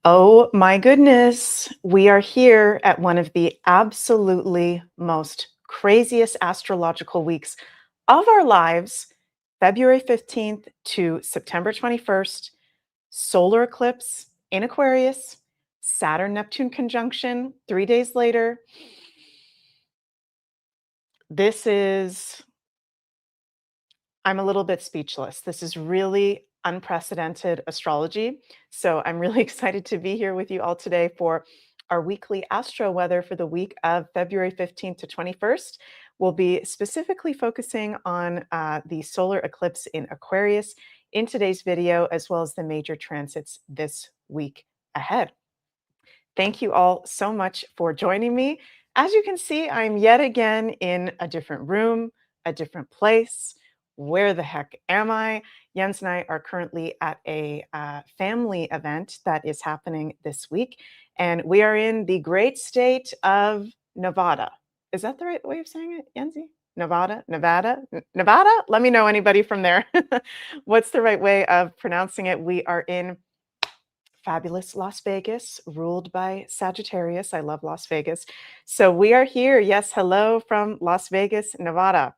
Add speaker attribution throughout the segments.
Speaker 1: Oh my goodness. We are here at one of the absolutely most craziest astrological weeks of our lives, February 15th to September 21st, solar eclipse in Aquarius, Saturn Neptune conjunction 3 days later. This is, I'm a little bit speechless. This is really unprecedented astrology. So I'm really excited to be here with you all today for our weekly astro weather for the week of February 15th to 21st. We'll be specifically focusing on the solar eclipse in Aquarius in today's video, as well as the major transits this week ahead. Thank you all so much for joining me. As you can see, I'm yet again in a different room, a different place. Where the heck am I? Jens and I are currently at a family event that is happening this week, and we are in the great state of Nevada. Is that the right way of saying it, Jensi? Nevada? Let me know, anybody from there. What's the right way of pronouncing it? We are in fabulous Las Vegas, ruled by Sagittarius. I love Las Vegas. So we are here. Yes, hello from Las Vegas, Nevada.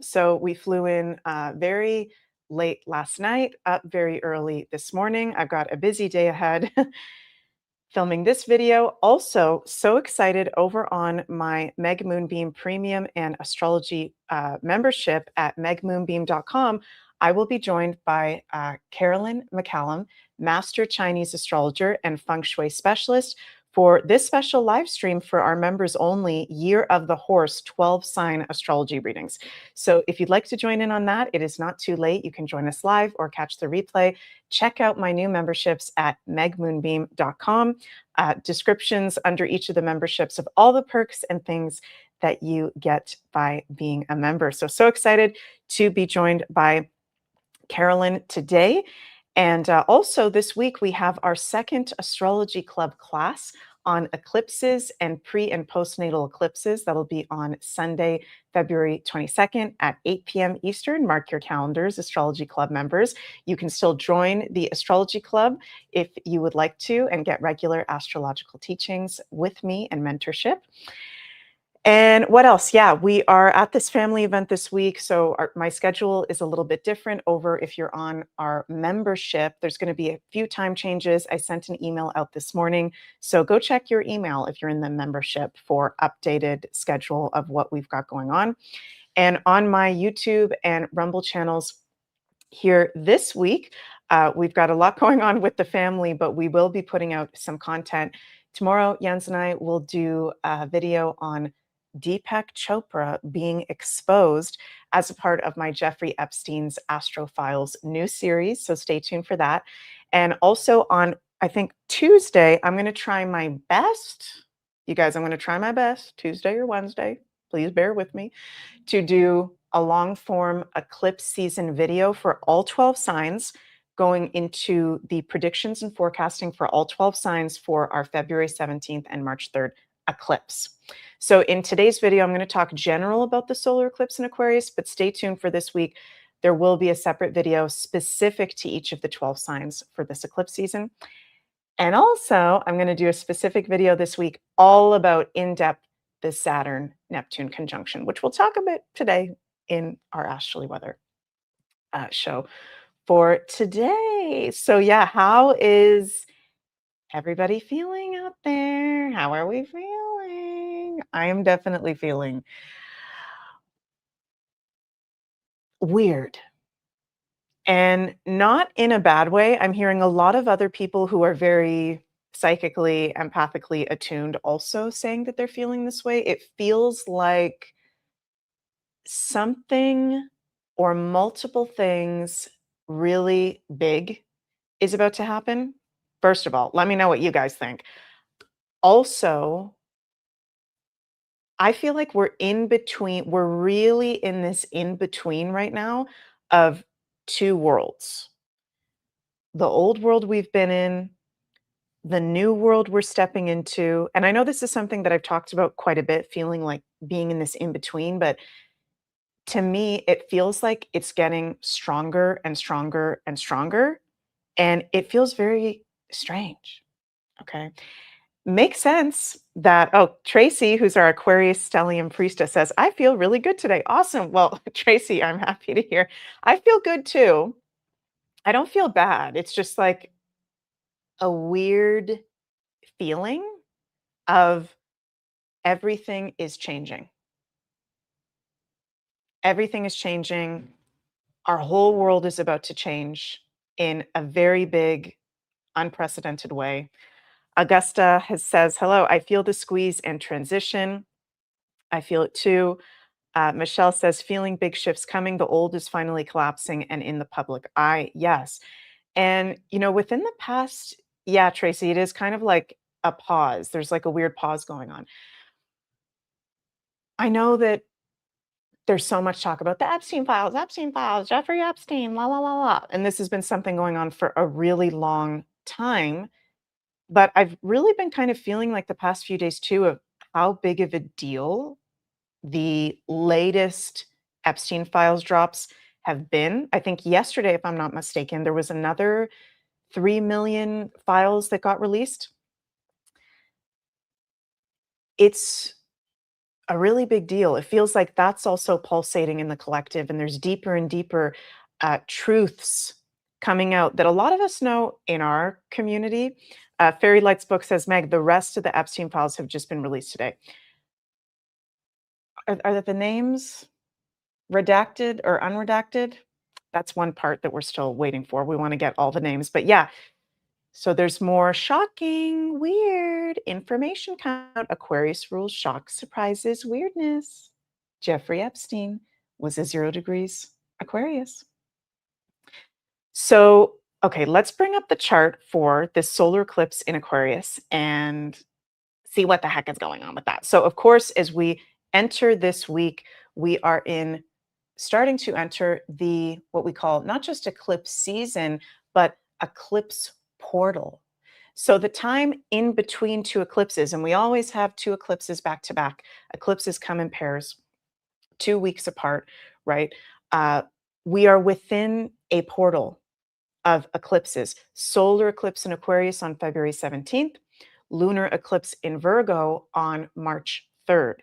Speaker 1: So we flew in very late last night, up very early this morning. I've got a busy day ahead filming this video. Also, so excited over on my Moonbeam Premium and Astrology membership at megmoonbeam.com. I will be joined by Carolyn McCallum, Master Chinese Astrologer and Feng Shui Specialist, for this special live stream for our members only Year of the Horse 12-sign astrology readings. So if you'd like to join in on that, it is not too late. You can join us live or catch the replay. Check out my new memberships at megmoonbeam.com. Descriptions under each of the memberships of all the perks and things that you get by being a member. So excited to be joined by Carolyn today. And also this week, we have our second Astrology Club class on eclipses and pre and postnatal eclipses. That'll be on Sunday, February 22nd at 8 p.m. Eastern. Mark your calendars, Astrology Club members. You can still join the Astrology Club if you would like to and get regular astrological teachings with me and mentorship. And what else? Yeah, we are at this family event this week. So my schedule is a little bit different over if you're on our membership. There's going to be a few time changes. I sent an email out this morning. So go check your email if you're in the membership for updated schedule of what we've got going on. And on my YouTube and Rumble channels here this week, we've got a lot going on with the family, but we will be putting out some content. Tomorrow, Jens and I will do a video on Deepak Chopra being exposed as a part of my Jeffrey Epstein's Astro Files new series. So stay tuned for that. And also on, I think, Tuesday, I'm going to try my best. You guys, I'm going to try my best, Tuesday or Wednesday. Please bear with me, to do a long form eclipse season video for all 12 signs, going into the predictions and forecasting for all 12 signs for our February 17th and March 3rd eclipse. So in today's video, I'm going to talk general about the solar eclipse in Aquarius, but stay tuned for this week. There will be a separate video specific to each of the 12 signs for this eclipse season. And also, I'm going to do a specific video this week all about in-depth the Saturn Neptune conjunction, which we'll talk about today in our Astrology Weather show for today. So yeah, how is everybody feeling out there? How are we feeling? I am definitely feeling weird. And not in a bad way. I'm hearing a lot of other people who are very psychically, empathically attuned also saying that they're feeling this way. It feels like something or multiple things really big is about to happen. First of all, let me know what you guys think. Also, I feel like we're in between, we're really in this in between right now of two worlds. The old world we've been in, the new world we're stepping into. And I know this is something that I've talked about quite a bit, feeling like being in this in between, but to me, it feels like it's getting stronger and stronger and stronger. And it feels very strange. Okay. Makes sense that, oh, Tracy, who's our Aquarius stellium priestess, says, I feel really good today. Awesome. Well, Tracy, I'm happy to hear. I feel good too. I don't feel bad. It's just like a weird feeling of everything is changing. Everything is changing. Our whole world is about to change in a very big, unprecedented way. Augusta says, hello, I feel the squeeze and transition. I feel it too. Michelle says, feeling big shifts coming. The old is finally collapsing and in the public eye. Yes. And, within the past, yeah, Tracy, it is kind of like a pause. There's like a weird pause going on. I know that there's so much talk about the Epstein files, Jeffrey Epstein, la, la, la, la. And this has been something going on for a really long time. But I've really been kind of feeling like the past few days too of how big of a deal the latest Epstein files drops have been. I think yesterday, if I'm not mistaken, there was another 3 million files that got released. It's a really big deal. It feels like that's also pulsating in the collective, and there's deeper and deeper truths coming out that a lot of us know in our community. Fairy Lights book says, Meg, the rest of the Epstein files have just been released today. Are the names redacted or unredacted? That's one part that we're still waiting for. We want to get all the names. But yeah, so there's more shocking, weird information coming out. Aquarius rules, shock, surprises, weirdness. Jeffrey Epstein was a 0 degrees Aquarius. So, okay, let's bring up the chart for this solar eclipse in Aquarius and see what the heck is going on with that. So, of course, as we enter this week, we are starting to enter the what we call not just eclipse season, but eclipse portal. So the time in between two eclipses, and we always have two eclipses back to back. Eclipses come in pairs, 2 weeks apart, right? We are within a portal of eclipses. Solar eclipse in Aquarius on February 17th, lunar eclipse in Virgo on March 3rd.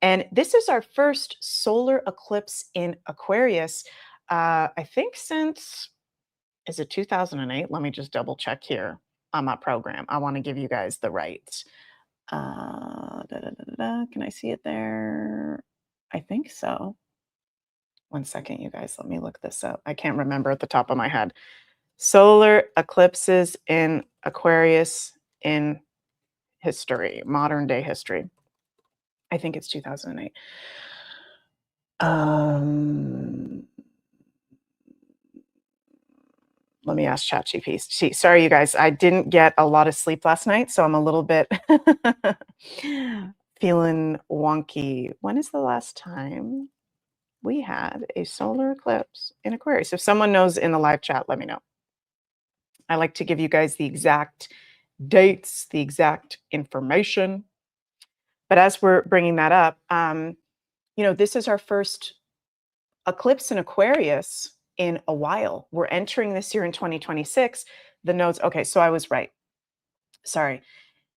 Speaker 1: And this is our first solar eclipse in Aquarius, I think since, is it 2008? Let me just double check here on my program. I want to give you guys the right. Can I see it there? I think so. One second, you guys, let me look this up. I can't remember at the top of my head. Solar eclipses in Aquarius in history, modern day history. I think it's 2008. Let me ask ChatGPT. Sorry, you guys, I didn't get a lot of sleep last night, so I'm a little bit feeling wonky. When is the last time we had a solar eclipse in Aquarius? If someone knows in the live chat, let me know. I like to give you guys the exact dates, the exact information. But as we're bringing that up, this is our first eclipse in Aquarius in a while. We're entering this year in 2026. The nodes, okay, so I was right. Sorry.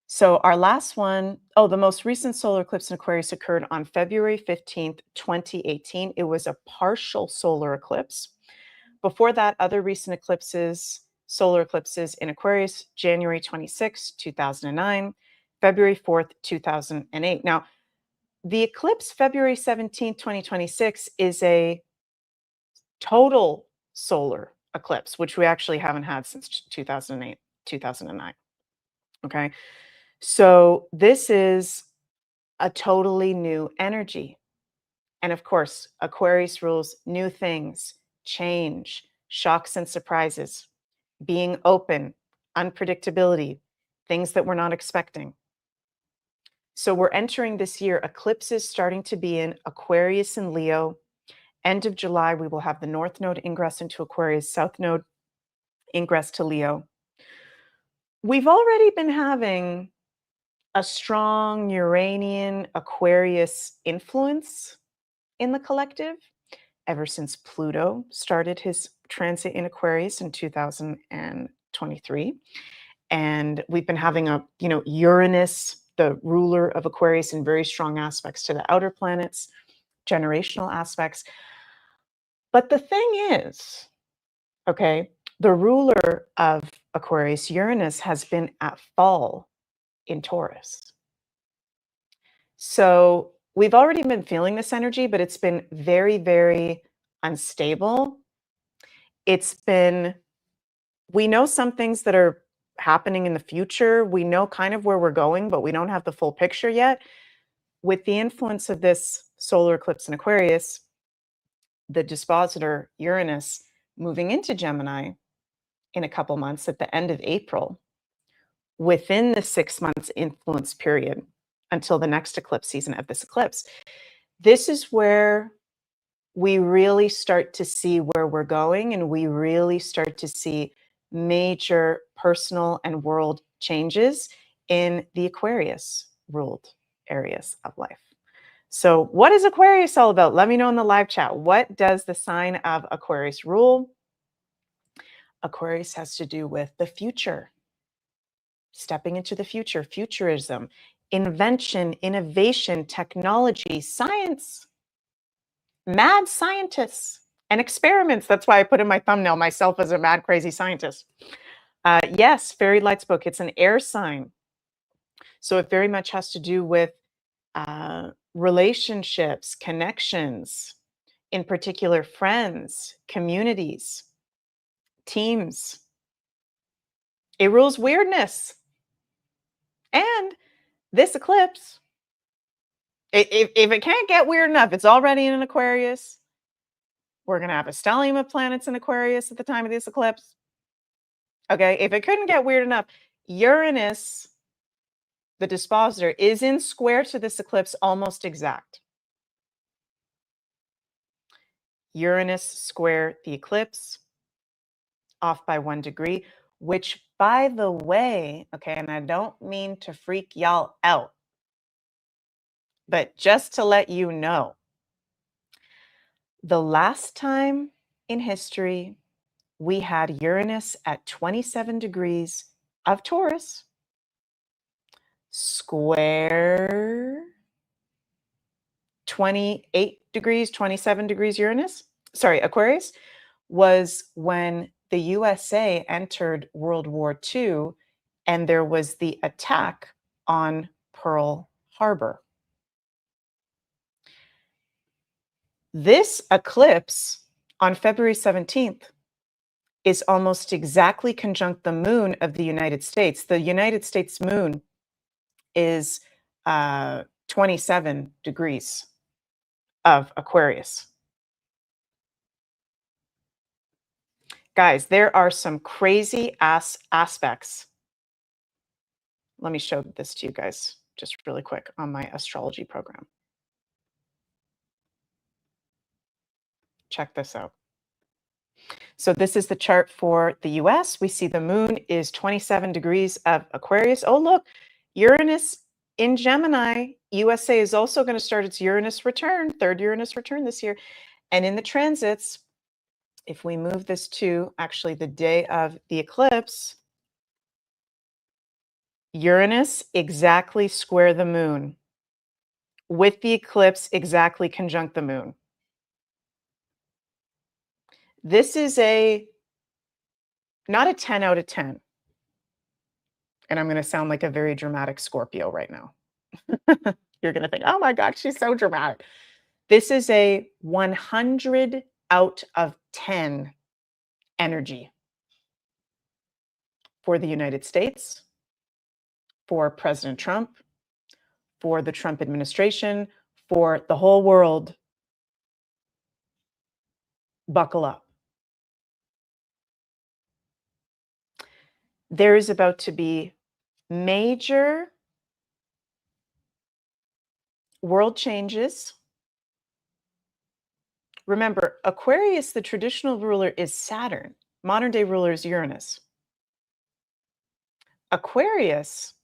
Speaker 1: So our last one, the most recent solar eclipse in Aquarius occurred on February 15th, 2018. It was a partial solar eclipse. Before that, other recent eclipses, solar eclipses in Aquarius, January 26, 2009, February 4th, 2008. Now, the eclipse February 17th, 2026 is a total solar eclipse, which we actually haven't had since 2008, 2009. Okay. So this is a totally new energy. And of course, Aquarius rules new things, change, shocks and surprises, being open, unpredictability, things that we're not expecting. So we're entering this year, eclipses starting to be in Aquarius and Leo. End of July, we will have the North Node ingress into Aquarius, South Node ingress to Leo. We've already been having a strong Uranian Aquarius influence in the collective ever since Pluto started his transit in Aquarius in 2023. And we've been having Uranus, the ruler of Aquarius, in very strong aspects to the outer planets, generational aspects. But the thing is, okay, the ruler of Aquarius, Uranus, has been at fall in Taurus. So we've already been feeling this energy, but it's been very, very unstable. We know some things that are happening in the future. We know kind of where we're going, but we don't have the full picture yet. With the influence of this solar eclipse in Aquarius, the dispositor Uranus moving into Gemini in a couple months at the end of April, within the 6 months influence period until the next eclipse season of this eclipse, this is where we really start to see where we're going, and we really start to see major personal and world changes in the Aquarius ruled areas of life. So what is Aquarius all about? Let me know in the live chat. What does the sign of Aquarius rule? Aquarius has to do with the future, stepping into the future, futurism, invention, innovation, technology, science, mad scientists, and experiments. That's why I put in my thumbnail myself as a mad, crazy scientist. Yes, Fairy Lights book. It's an air sign. So it very much has to do with relationships, connections, in particular, friends, communities, teams. It rules weirdness. And this eclipse, if it can't get weird enough, it's already in an Aquarius. We're going to have a stellium of planets in Aquarius at the time of this eclipse. Okay, if it couldn't get weird enough, Uranus, the dispositor, is in square to this eclipse almost exact. Uranus square the eclipse, off by 1 degree, which, by the way, okay, and I don't mean to freak y'all out, but just to let you know, the last time in history we had Uranus at 27 degrees of Taurus, square 28 degrees, 27 degrees Aquarius, was when the USA entered World War II, and there was the attack on Pearl Harbor. This eclipse on February 17th is almost exactly conjunct the moon of the United States. The United States moon is 27 degrees of Aquarius. Guys, there are some crazy aspects. Let me show this to you guys just really quick on my astrology program. Check this out. So this is the chart for the US. We see the moon is 27 degrees of Aquarius. Oh, look, Uranus in Gemini. USA is also going to start its Uranus return, third Uranus return this year. And in the transits, if we move this to actually the day of the eclipse, Uranus exactly square the moon, with the eclipse exactly conjunct the moon. This is not a 10 out of 10. And I'm going to sound like a very dramatic Scorpio right now. You're going to think, oh my God, she's so dramatic. This is a 100 out of 10 energy for the United States, for President Trump, for the Trump administration, for the whole world. Buckle up. There is about to be major world changes. Remember, Aquarius, the traditional ruler, is Saturn. Modern day ruler is Uranus. Aquarius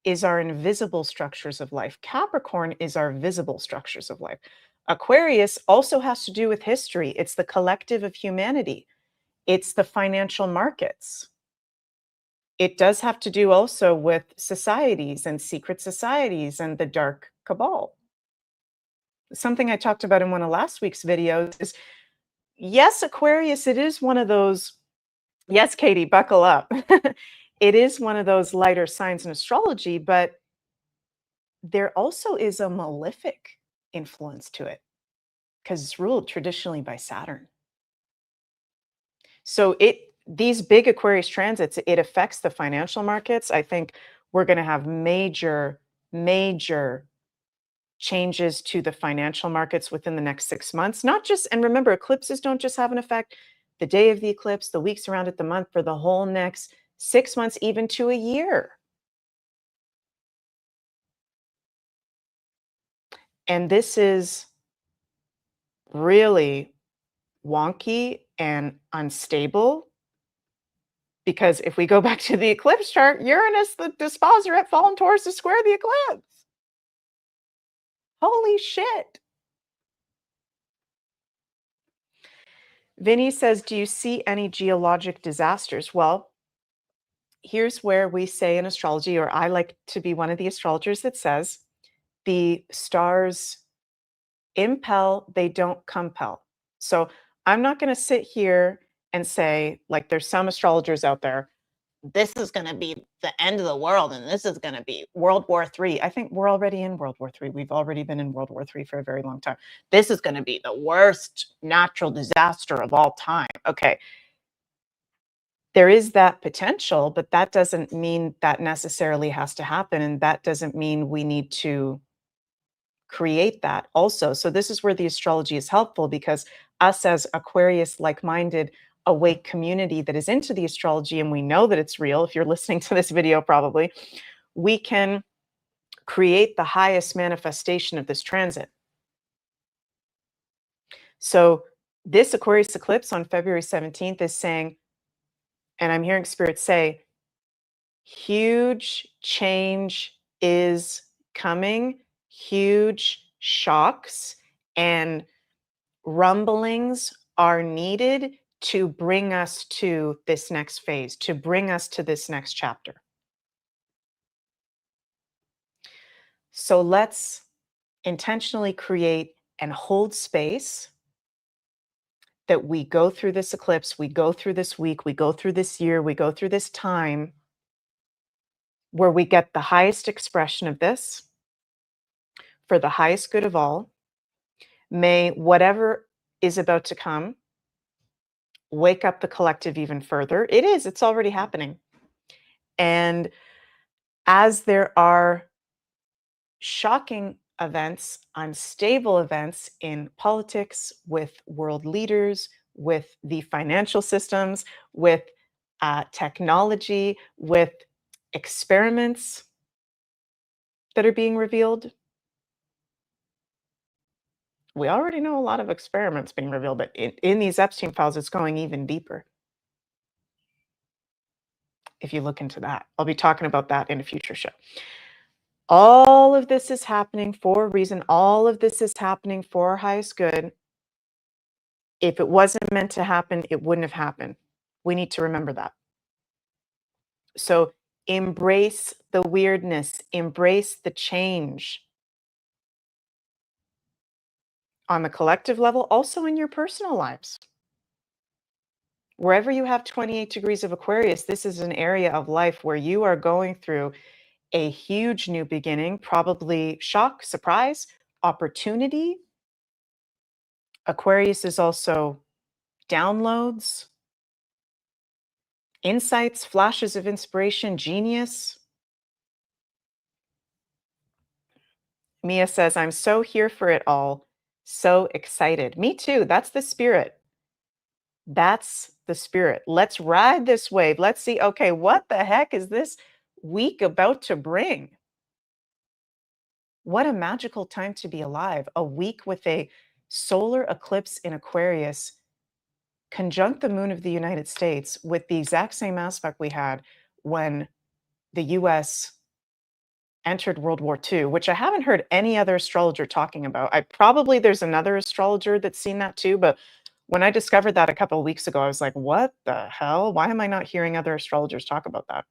Speaker 1: is our invisible structures of life. Capricorn is our visible structures of life. Aquarius also has to do with history. It's the collective of humanity. It's the financial markets. it does have to do also with societies and secret societies and the dark cabal. Something I talked about in one of last week's videos is, yes, Aquarius, it is one of those, yes, Katie, buckle up. It is one of those lighter signs in astrology, but there also is a malefic influence to it because it's ruled traditionally by Saturn. So these big Aquarius transits, it affects the financial markets. I think we're going to have major, major changes to the financial markets within the next 6 months. Not just, and remember, eclipses don't just have an effect the day of the eclipse, the weeks around it, the month, for the whole next 6 months, even to a year. And this is really wonky and unstable because if we go back to the eclipse chart, Uranus, the disposer at fallen Taurus, is square the eclipse. Holy shit. Vinny says, do you see any geologic disasters? Well, here's where we say in astrology, or I like to be one of the astrologers that says, the stars impel, they don't compel. So I'm not going to sit here and say, like there's some astrologers out there, this is going to be the end of the world and this is going to be World War III. I think we're already in World War III. We've already been in World War III for a very long time. This is going to be the worst natural disaster of all time. Okay. There is that potential, but that doesn't mean that necessarily has to happen. And that doesn't mean we need to create that also. So this is where the astrology is helpful, because us as Aquarius like-minded awake community that is into the astrology, and we know that it's real, if you're listening to this video probably, we can create the highest manifestation of this transit. So this Aquarius eclipse on February 17th is saying, and I'm hearing Spirit say, huge change is coming, huge shocks and rumblings are needed to bring us to this next phase, to bring us to this next chapter. So let's intentionally create and hold space that we go through this eclipse, we go through this week, we go through this year, we go through this time where we get the highest expression of this for the highest good of all. May whatever is about to come wake up the collective even further. It's already happening. And as there are shocking events, unstable events in politics, with world leaders, with the financial systems, with technology, with experiments that are being revealed. We already know a lot of experiments being revealed, but in these Epstein files, it's going even deeper. If you look into that, I'll be talking about that in a future show. All of this is happening for a reason. All of this is happening for our highest good. If it wasn't meant to happen, it wouldn't have happened. We need to remember that. So embrace the weirdness, embrace the change on the collective level, also in your personal lives. Wherever you have 28 degrees of Aquarius, this is an area of life where you are going through a huge new beginning, probably shock, surprise, opportunity. Aquarius is also downloads, insights, flashes of inspiration, genius. Mia says, I'm so here for it all. So excited. Me too. That's the spirit. That's the spirit. Let's ride this wave. Let's see, okay, what the heck is this week about to bring? What a magical time to be alive. A week with a solar eclipse in Aquarius conjunct the moon of the United States with the exact same aspect we had when the US entered World War II, which I haven't heard any other astrologer talking about. There's another astrologer that's seen that too, but when I discovered that a couple of weeks ago, I was like, what the hell? Why am I not hearing other astrologers talk about that?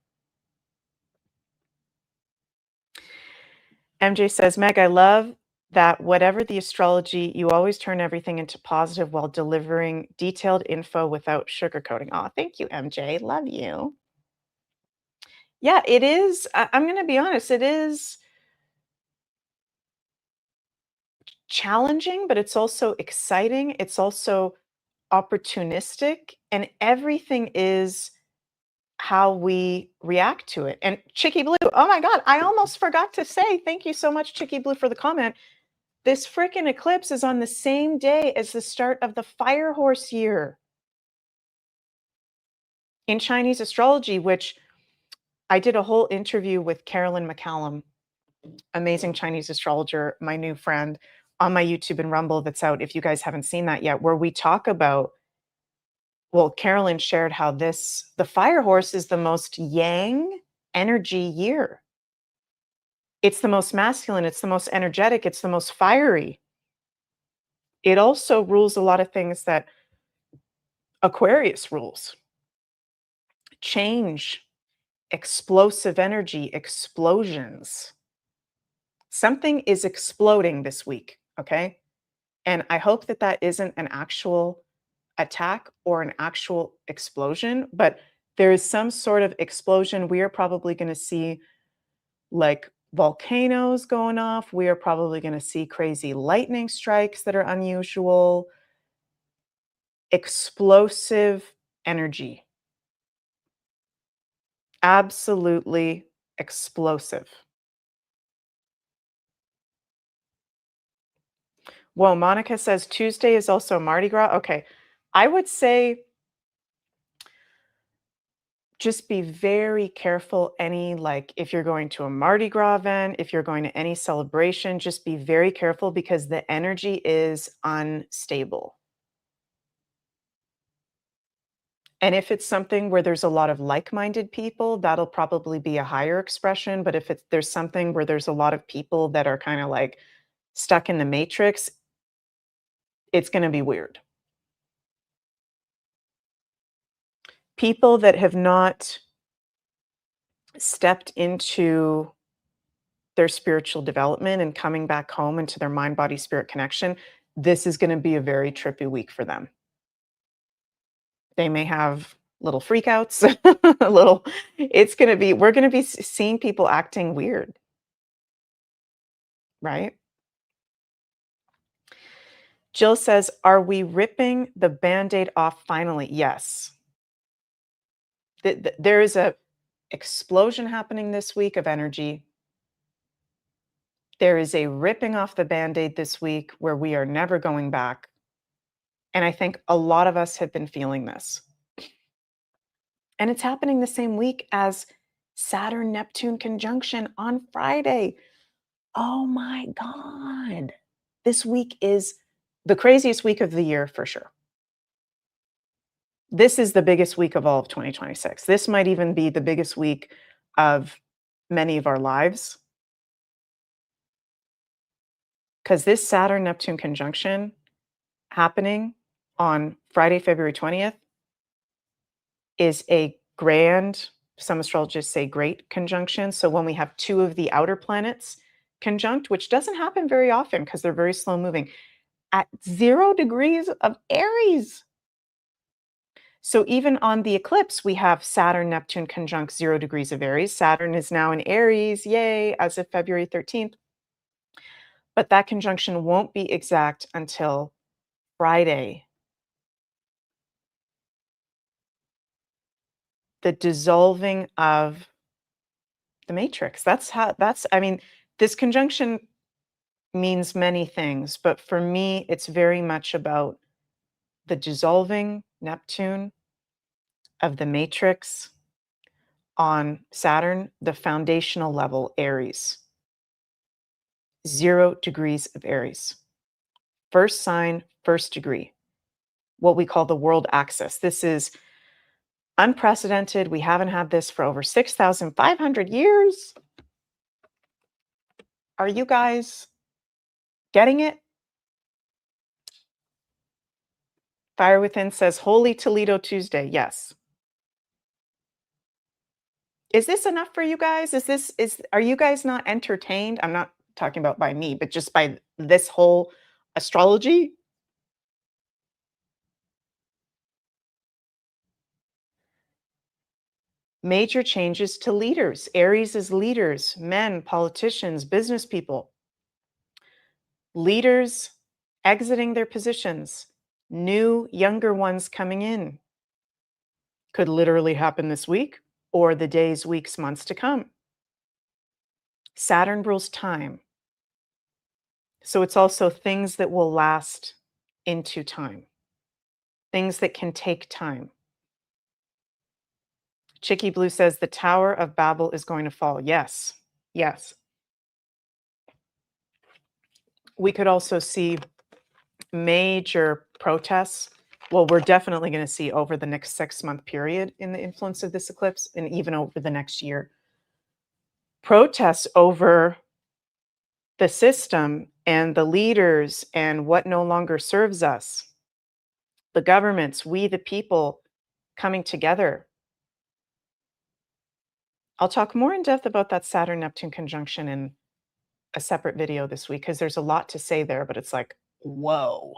Speaker 1: MJ says, Meg, I love that whatever the astrology, you always turn everything into positive while delivering detailed info without sugarcoating. Oh, thank you, MJ. Love you. Yeah, it is. I'm going to be honest. It is challenging, but it's also exciting. It's also opportunistic, and everything is how we react to it. And Chicky Blue, oh my God, I almost forgot to say thank you so much, Chicky Blue, for the comment. This freaking eclipse is on the same day as the start of the fire horse year in Chinese astrology, which I did a whole interview with Carolyn McCallum, amazing Chinese astrologer, my new friend, on my YouTube and Rumble that's out if you guys haven't seen that yet, where we talk about, well, Carolyn shared how the fire horse is the most yang energy year. It's the most masculine, it's the most energetic, it's the most fiery. It also rules a lot of things that Aquarius rules. Change, explosive energy, explosions. Something is exploding this week, okay? And I hope that that isn't an actual attack or an actual explosion, but there is some sort of explosion. We are probably going to see like volcanoes going off. We are probably going to see crazy lightning strikes that are unusual, explosive energy. Absolutely explosive. Whoa, Monica says Tuesday is also Mardi Gras. Okay. I would say just be very careful like if you're going to a Mardi Gras event, if you're going to any celebration, just be very careful because the energy is unstable. And if it's something where there's a lot of like-minded people, that'll probably be a higher expression. But if there's something where there's a lot of people that are kind of like stuck in the matrix, it's going to be weird. People that have not stepped into their spiritual development and coming back home into their mind, body, spirit connection, this is going to be a very trippy week for them. They may have little freakouts, we're going to be seeing people acting weird, right? Jill says, are we ripping the Band-Aid off finally? Yes. There is a explosion happening this week of energy. There is a ripping off the Band-Aid this week where we are never going back. And I think a lot of us have been feeling this. And it's happening the same week as Saturn Neptune conjunction on Friday. Oh my God. This week is the craziest week of the year for sure. This is the biggest week of all of 2026. This might even be the biggest week of many of our lives. Because this Saturn Neptune conjunction happening on Friday, February 20th is a grand, some astrologists say great conjunction. So when we have two of the outer planets conjunct, which doesn't happen very often because they're very slow moving, at 0 degrees of Aries. So even on the eclipse, we have Saturn Neptune conjunct 0 degrees of Aries. Saturn is now in Aries, yay, as of February 13th. But that conjunction won't be exact until Friday. The dissolving of the matrix. This conjunction means many things, but for me, it's very much about the dissolving Neptune of the matrix on Saturn, the foundational level, Aries. 0 degrees of Aries. First sign, first degree. What we call the world axis. This is unprecedented. We haven't had this for over 6,500 years. Are you guys getting it? Fire Within says, Holy Toledo Tuesday. Yes. Is this enough for you guys? Are you guys not entertained? I'm not talking about by me, but just by this whole astrology. Major changes to leaders. Aries is leaders, men, politicians, business people. Leaders exiting their positions, new, younger ones coming in. Could literally happen this week or the days, weeks, months to come. Saturn rules time. So it's also things that will last into time, things that can take time. Chicky Blue says the Tower of Babel is going to fall. Yes, yes. We could also see major protests. Well, we're definitely going to see over the next 6-month period in the influence of this eclipse, and even over the next year. Protests over the system and the leaders and what no longer serves us. The governments, we the people coming together. I'll talk more in depth about that Saturn Neptune conjunction in a separate video this week because there's a lot to say there, but it's like, whoa.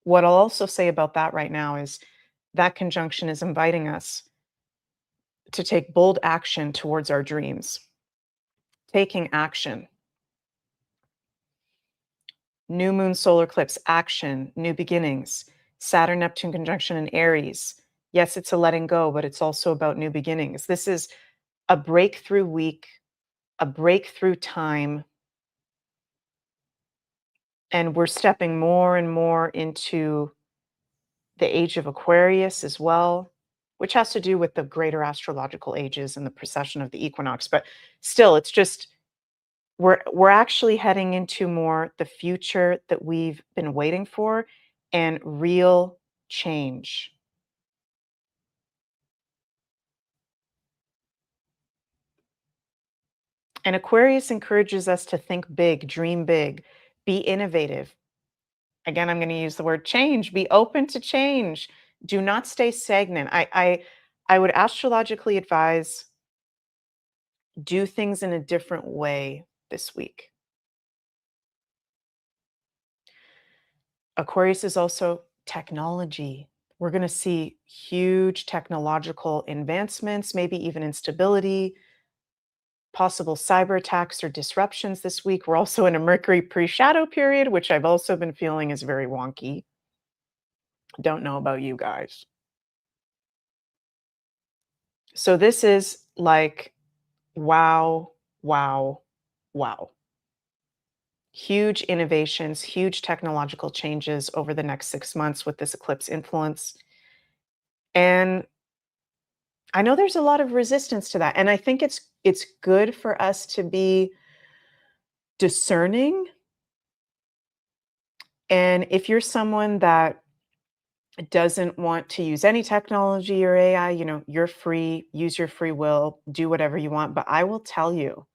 Speaker 1: What I'll also say about that right now is that conjunction is inviting us to take bold action towards our dreams. Taking action. New moon solar eclipse, action, new beginnings. Saturn Neptune conjunction in Aries. Yes, it's a letting go, but it's also about new beginnings. This is a breakthrough week, a breakthrough time. And we're stepping more and more into the age of Aquarius as well, which has to do with the greater astrological ages and the precession of the equinox. But still, it's just we're actually heading into more the future that we've been waiting for and real change. And Aquarius encourages us to think big, dream big, be innovative. Again, I'm going to use the word change. Be open to change. Do not stay stagnant. I would astrologically advise do things in a different way this week. Aquarius is also technology. We're going to see huge technological advancements, maybe even instability, possible cyber attacks or disruptions this week. We're also in a Mercury pre-shadow period, which I've also been feeling is very wonky. Don't know about you guys. So this is like, wow, wow, wow. Huge innovations, huge technological changes over the next 6 months with this eclipse influence. And I know there's a lot of resistance to that. And I think it's good for us to be discerning. And if you're someone that doesn't want to use any technology or AI, you're free, use your free will, do whatever you want. But I will tell you,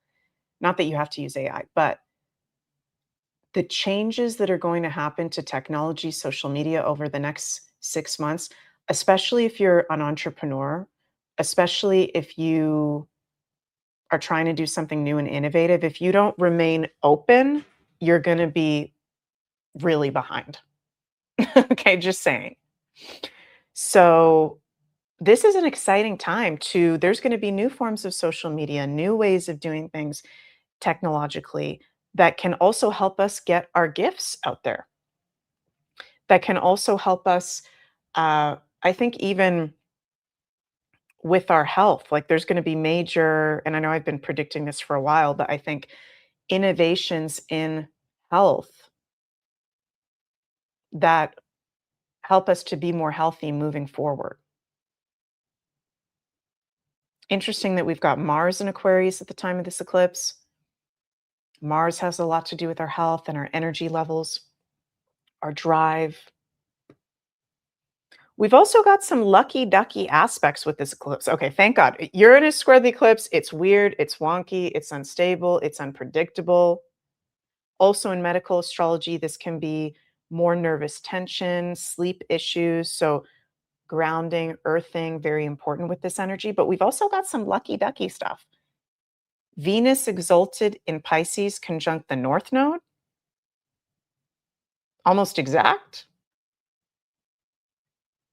Speaker 1: not that you have to use AI, but the changes that are going to happen to technology, social media over the next 6 months, especially if you're an entrepreneur, especially if you are trying to do something new and innovative, if you don't remain open, you're going to be really behind. Okay, just saying. So this is an exciting time there's going to be new forms of social media, new ways of doing things technologically that can also help us get our gifts out there. That can also help us, I think, even with our health. Like there's going to be major, and I know I've been predicting this for a while, but I think innovations in health that help us to be more healthy moving forward. Interesting that we've got Mars in Aquarius at the time of this eclipse. Mars has a lot to do with our health and our energy levels, our drive. We've also got some lucky ducky aspects with this eclipse. Okay, thank God. Uranus squared the eclipse. It's weird, it's wonky, it's unstable, it's unpredictable. Also in medical astrology, this can be more nervous tension, sleep issues. So grounding, earthing, very important with this energy. But we've also got some lucky ducky stuff. Venus exalted in Pisces conjunct the North Node. Almost exact.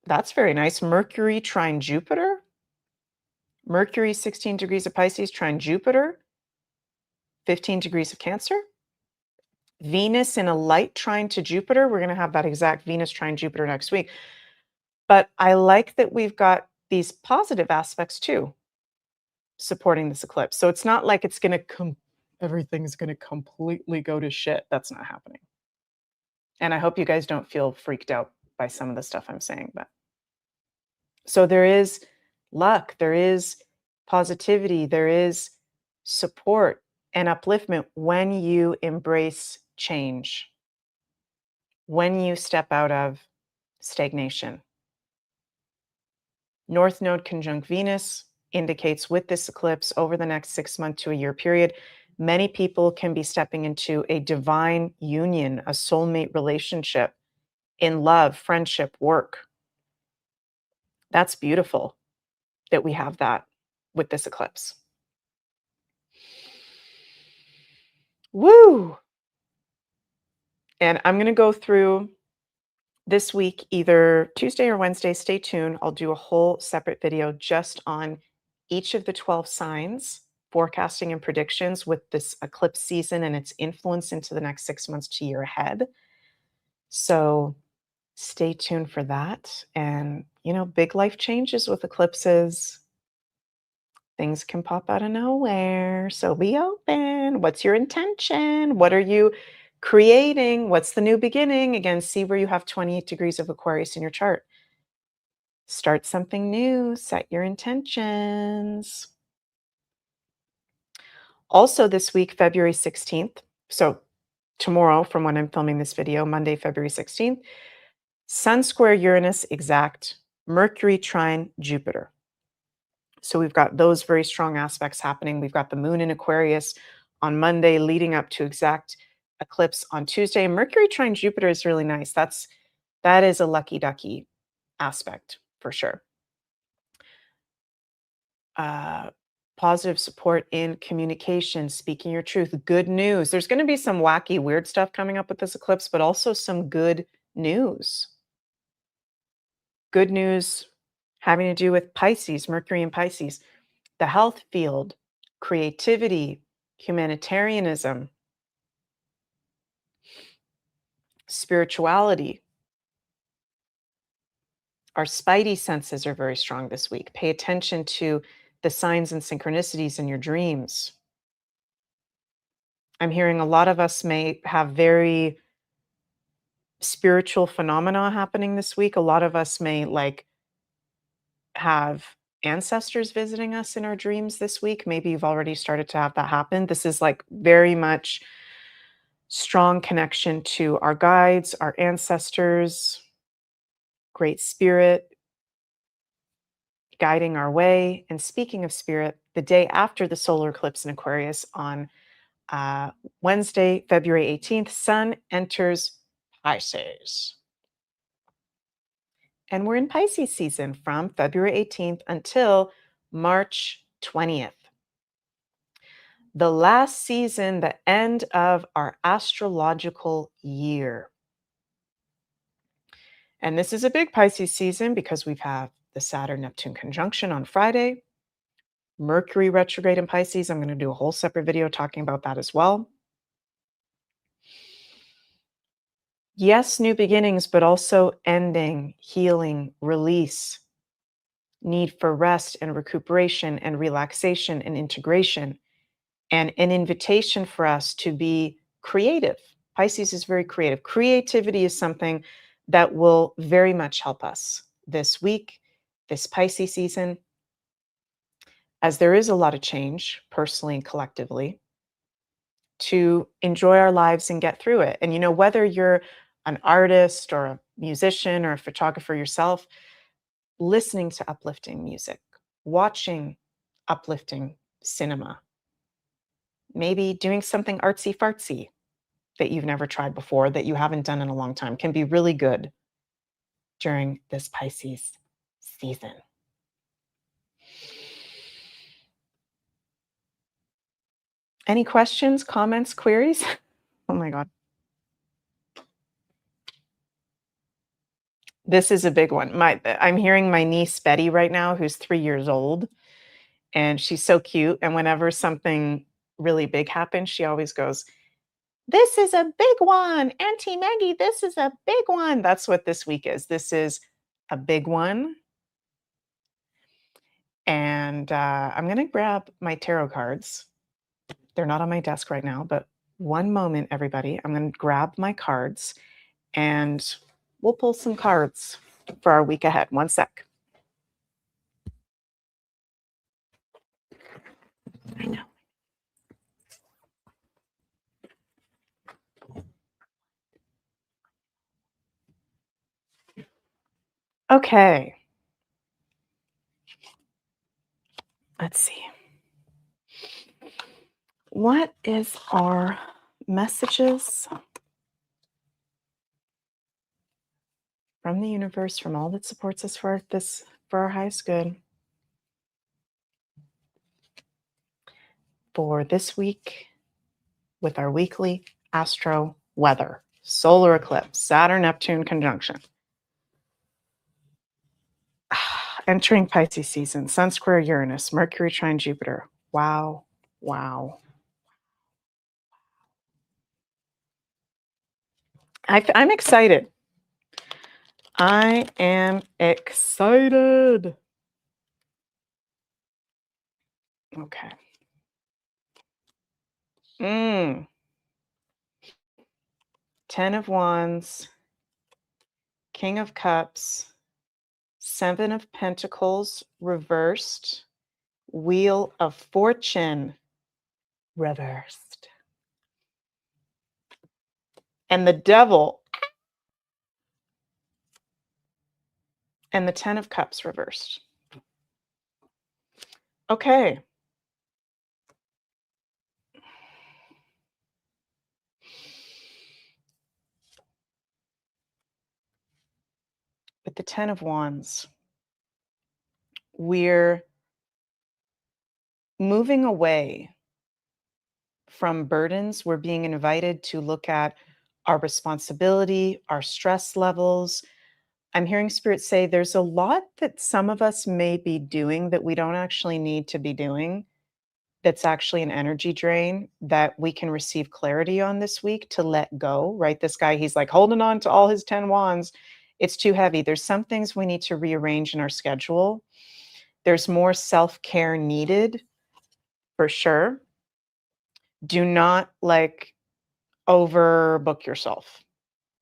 Speaker 1: That's very nice. Mercury trine Jupiter. Mercury 16 degrees of Pisces trine Jupiter, 15 degrees of Cancer. Venus in a light trine to Jupiter. We're going to have that exact Venus trine Jupiter next week. But I like that we've got these positive aspects too supporting this eclipse. So it's not like it's going to everything's going to completely go to shit. That's not happening. And I hope you guys don't feel freaked out by some of the stuff I'm saying. But so there is luck, there is positivity, there is support and upliftment when you embrace change, when you step out of stagnation. North Node conjunct Venus indicates with this eclipse over the next 6 month to a year period, many people can be stepping into a divine union, a soulmate relationship in love, friendship, work. That's beautiful that we have that with this eclipse. Woo! And I'm going to go through this week, either Tuesday or Wednesday. Stay tuned. I'll do a whole separate video just on each of the 12 signs, forecasting and predictions with this eclipse season and its influence into the next 6 months to year ahead. So stay tuned for that. And, big life changes with eclipses. Things can pop out of nowhere. So be open. What's your intention? What are you creating? What's the new beginning? Again, see where you have 28 degrees of Aquarius in your chart. Start something new. Set your intentions. Also this week, February 16th. So tomorrow, from when I'm filming this video, Monday, February 16th, Sun square Uranus exact, Mercury trine Jupiter. So we've got those very strong aspects happening. We've got the moon in Aquarius on Monday leading up to exact eclipse on Tuesday. Mercury trine Jupiter is really nice. That is a lucky ducky aspect for sure. Positive support in communication, speaking your truth, good news. There's going to be some wacky, weird stuff coming up with this eclipse, but also some good news. Good news having to do with Pisces, Mercury in Pisces, the health field, creativity, humanitarianism, spirituality. Our spidey senses are very strong this week. Pay attention to the signs and synchronicities in your dreams. I'm hearing a lot of us may have very spiritual phenomena happening this week. A lot of us may have ancestors visiting us in our dreams this week. Maybe you've already started to have that happen. This is very much strong connection to our guides, our ancestors, great spirit guiding our way. And speaking of spirit, the day after the solar eclipse in Aquarius on Wednesday, February 18th, Sun enters Pisces. And we're in Pisces season from February 18th until March 20th. The last season, the end of our astrological year. And this is a big Pisces season because we've had the Saturn Neptune conjunction on Friday, Mercury retrograde in Pisces. I'm going to do a whole separate video talking about that as well. Yes, new beginnings, but also ending, healing, release, need for rest and recuperation and relaxation and integration, and an invitation for us to be creative. Pisces is very creative. Creativity is something that will very much help us this week, this Pisces season, as there is a lot of change personally and collectively, to enjoy our lives and get through it. And whether you're an artist or a musician or a photographer yourself, listening to uplifting music, watching uplifting cinema, maybe doing something artsy fartsy that you've never tried before, that you haven't done in a long time, can be really good during this Pisces season. Any questions, comments, queries? Oh my God. This is a big one. I'm hearing my niece Betty right now, who's 3 years old, and she's so cute. And whenever something really big happens, she always goes, "This is a big one, Auntie Maggie. This is a big one." That's what this week is. This is a big one. And I'm going to grab my tarot cards. They're not on my desk right now, but one moment, everybody. I'm going to grab my cards and we'll pull some cards for our week ahead. One sec. I know. Okay. Let's see. What is our messages from the universe, from all that supports us for our highest good, for this week with our weekly astro weather, solar eclipse, Saturn Neptune conjunction, entering Pisces season, Sun square Uranus, Mercury trine Jupiter. Wow, wow. I'm excited. I am excited. Okay. 10 of Wands, King of Cups, 7 of Pentacles reversed, Wheel of Fortune reversed, and the Devil, and the 10 of Cups reversed. Okay. With the 10 of Wands, we're moving away from burdens. We're being invited to look at our responsibility, our stress levels. I'm hearing Spirit say there's a lot that some of us may be doing that we don't actually need to be doing. That's actually an energy drain that we can receive clarity on this week to let go, right? This guy, he's like holding on to all his 10 wands. It's too heavy. There's some things we need to rearrange in our schedule. There's more self-care needed for sure. Do not overbook yourself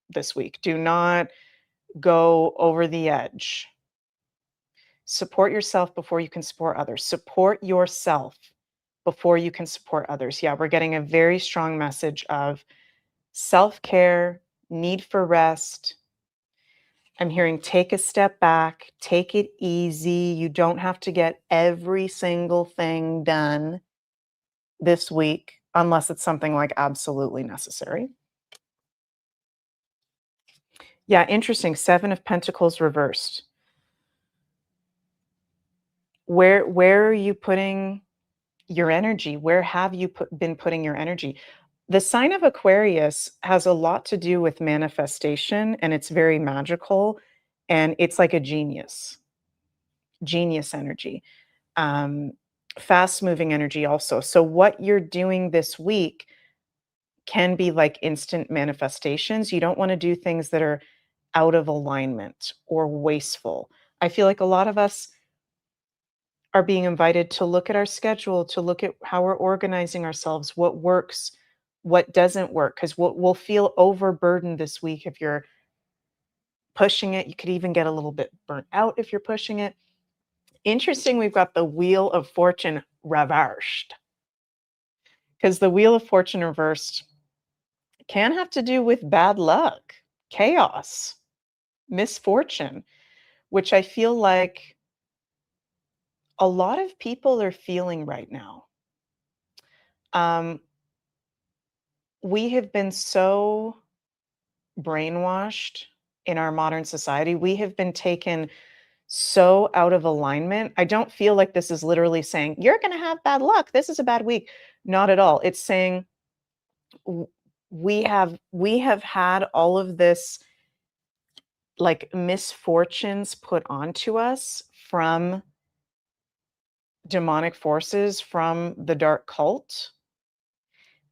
Speaker 1: this week. Do not go over the edge. Support yourself before you can support others. Support yourself before you can support others. Yeah, we're getting a very strong message of self-care, need for rest. I'm hearing take a step back, take it easy. You don't have to get every single thing done this week unless it's something like absolutely necessary. Yeah, interesting. 7 of Pentacles reversed. Where are you putting your energy? Where have you been putting your energy? The sign of Aquarius has a lot to do with manifestation, and it's very magical, and it's like a genius energy, um, fast moving energy also. So what you're doing this week can be like instant manifestations. You don't want to do things that are out of alignment or wasteful. I feel like a lot of us are being invited to look at our schedule, to look at how we're organizing ourselves, what works, what doesn't work, because we'll feel overburdened this week if you're pushing it. You could even get a little bit burnt out if you're pushing it. Interesting, we've got the Wheel of Fortune reversed, because the Wheel of Fortune reversed can have to do with bad luck, chaos, misfortune, which I feel like a lot of people are feeling right now. We have been so brainwashed in our modern society. We have been taken so out of alignment. I don't feel like this is literally saying, you're going to have bad luck. This is a bad week. Not at all. It's saying we have had all of this like misfortunes put onto us from demonic forces, from the dark cult,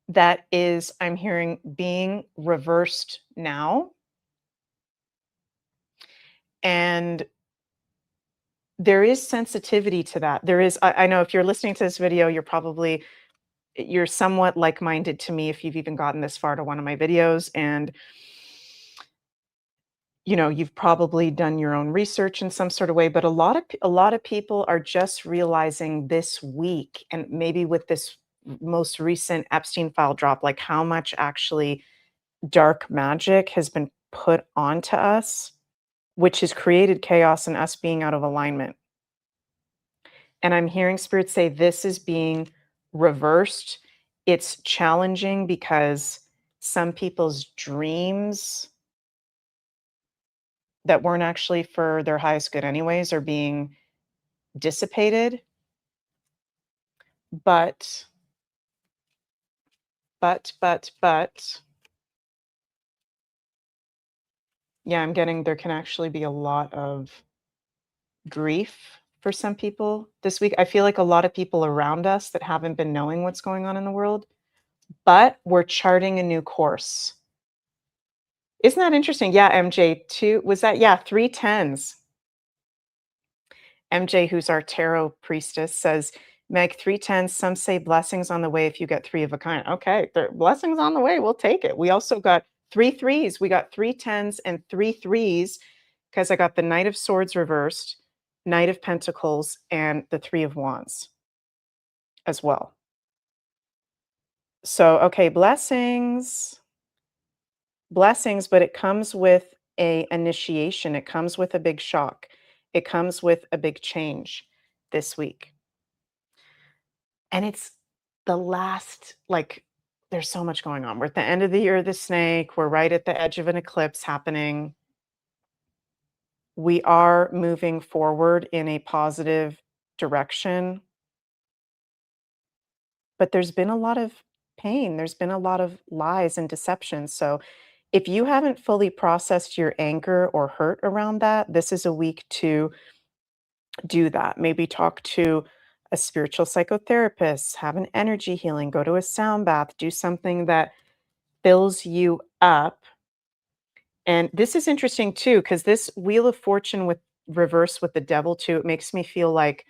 Speaker 1: that is, I'm hearing, being reversed now. And there is sensitivity to that. There is, I know if you're listening to this video, you're somewhat like-minded to me if you've even gotten this far to one of my videos. And you've probably done your own research in some sort of way, but a lot of people are just realizing this week, and maybe with this most recent Epstein file drop, like how much actually dark magic has been put onto us, which has created chaos and us being out of alignment. And I'm hearing spirit say this is being reversed. It's challenging because some people's dreams that weren't actually for their highest good anyways are being dissipated. But, yeah, I'm getting there can actually be a lot of grief for some people this week. I feel like a lot of people around us that haven't been knowing what's going on in the world, but we're charting a new course. Isn't that interesting? Yeah, MJ, two, was that? Yeah, 3 tens. MJ, who's our tarot priestess, says, Meg, 3 tens, some say blessings on the way if you get three of a kind. Okay, blessings on the way. We'll take it. We also got 3 3s. We got 3 tens and 3 3s because I got the Knight of Swords reversed, Knight of Pentacles, and the 3 of Wands as well. So, okay, blessings. Blessings, but it comes with a initiation. It comes with a big shock. It comes with a big change this week. And it's the last, like, there's so much going on. We're at the end of the year of the snake. We're right at the edge of an eclipse happening. We are moving forward in a positive direction. But there's been a lot of pain. There's been a lot of lies and deception. So if you haven't fully processed your anger or hurt around that, this is a week to do that. Maybe talk to a spiritual psychotherapist, have an energy healing, go to a sound bath, do something that fills you up. And this is interesting too, because this Wheel of Fortune with reverse with the devil too, it makes me feel like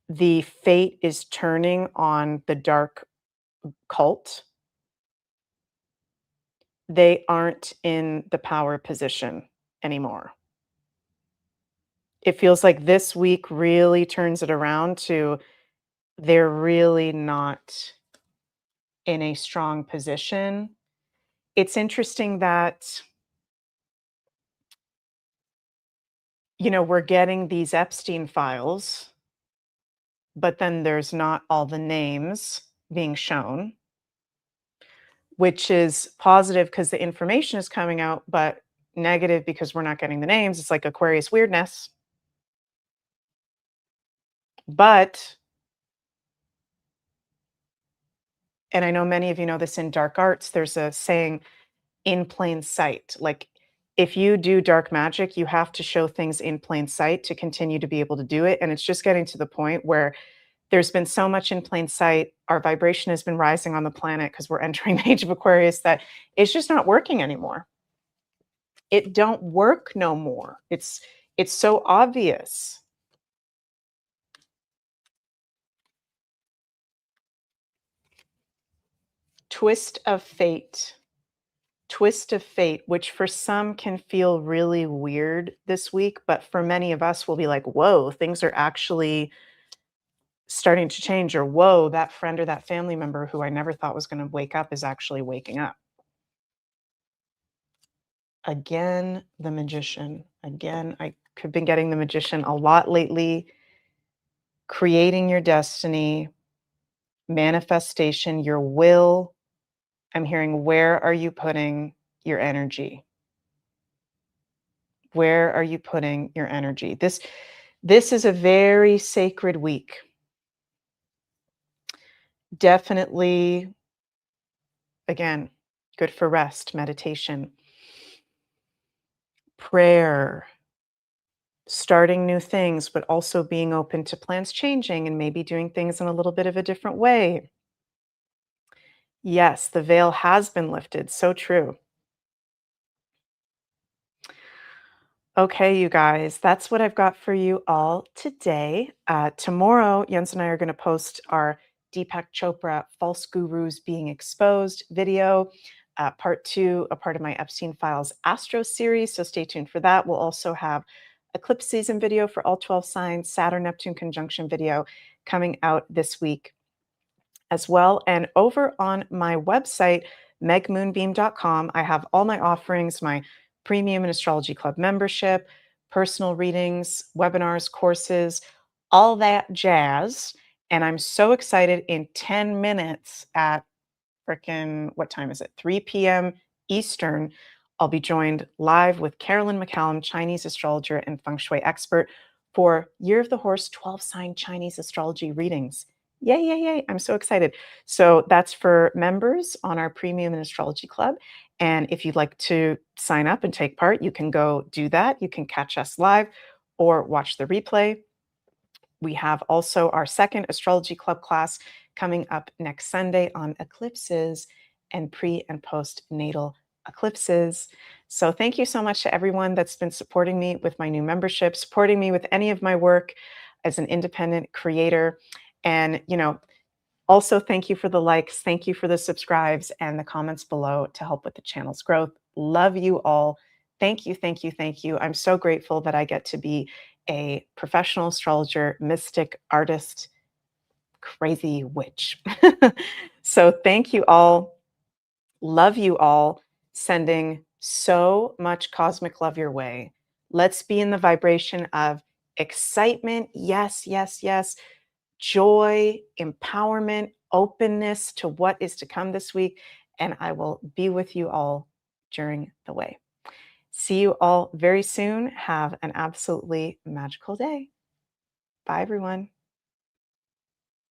Speaker 1: the fate is turning on the dark cult. They aren't in the power position anymore. It feels like this week really turns it around to they're really not in a strong position. It's interesting that, we're getting these Epstein files, but then there's not all the names being shown, which is positive because the information is coming out, but negative because we're not getting the names. It's like Aquarius weirdness. But, and I know many of you know this in dark arts, there's a saying, in plain sight. Like if you do dark magic, you have to show things in plain sight to continue to be able to do it. And it's just getting to the point where there's been so much in plain sight. Our vibration has been rising on the planet because we're entering the age of Aquarius that it's just not working anymore. It don't work no more. It's so obvious. Twist of fate. Twist of fate, which for some can feel really weird this week, but for many of us will be like, whoa, things are actually starting to change, or whoa, that friend or that family member who I never thought was going to wake up is actually waking up. Again, the Magician. Again, I have been getting the Magician a lot lately. Creating your destiny, manifestation, your will. I'm hearing, where are you putting your energy? Where are you putting your energy? This is a very sacred week. Definitely, again, good for rest, meditation, prayer, starting new things, but also being open to plans changing and maybe doing things in a little bit of a different way. Yes, the veil has been lifted. So true. Okay, you guys, that's what I've got for you all today. Tomorrow, Jens and I are going to post our Deepak Chopra False Gurus Being Exposed video, part two, a part of my Epstein Files Astro series. So stay tuned for that. We'll also have eclipse season video for all 12 signs, Saturn Neptune conjunction video coming out this week as well. And over on my website, megmoonbeam.com, I have all my offerings, my premium and astrology club membership, personal readings, webinars, courses, all that jazz. And I'm so excited. In 10 minutes at frickin', what time is it? 3 p.m. Eastern, I'll be joined live with Carolyn McCallum, Chinese astrologer and feng shui expert, for Year of the Horse 12 sign Chinese astrology readings. Yay, yay, yay. I'm so excited. So that's for members on our premium and astrology club. And if you'd like to sign up and take part, you can go do that. You can catch us live or watch the replay. We have also our second astrology club class coming up next Sunday on eclipses and pre and post natal eclipses. So thank you so much to everyone that's been supporting me with my new membership, supporting me with any of my work as an independent creator. And, also thank you for the likes, thank you for the subscribes and the comments below to help with the channel's growth. Love you all. Thank you, thank you, thank you. I'm so grateful that I get to be a professional astrologer, mystic, artist, crazy witch. So thank you all. Love you all. Sending so much cosmic love your way. Let's be in the vibration of excitement. Yes, yes, yes. Joy, empowerment, openness to what is to come this week. And I will be with you all during the way. See you all very soon. Have an absolutely magical day. Bye, everyone.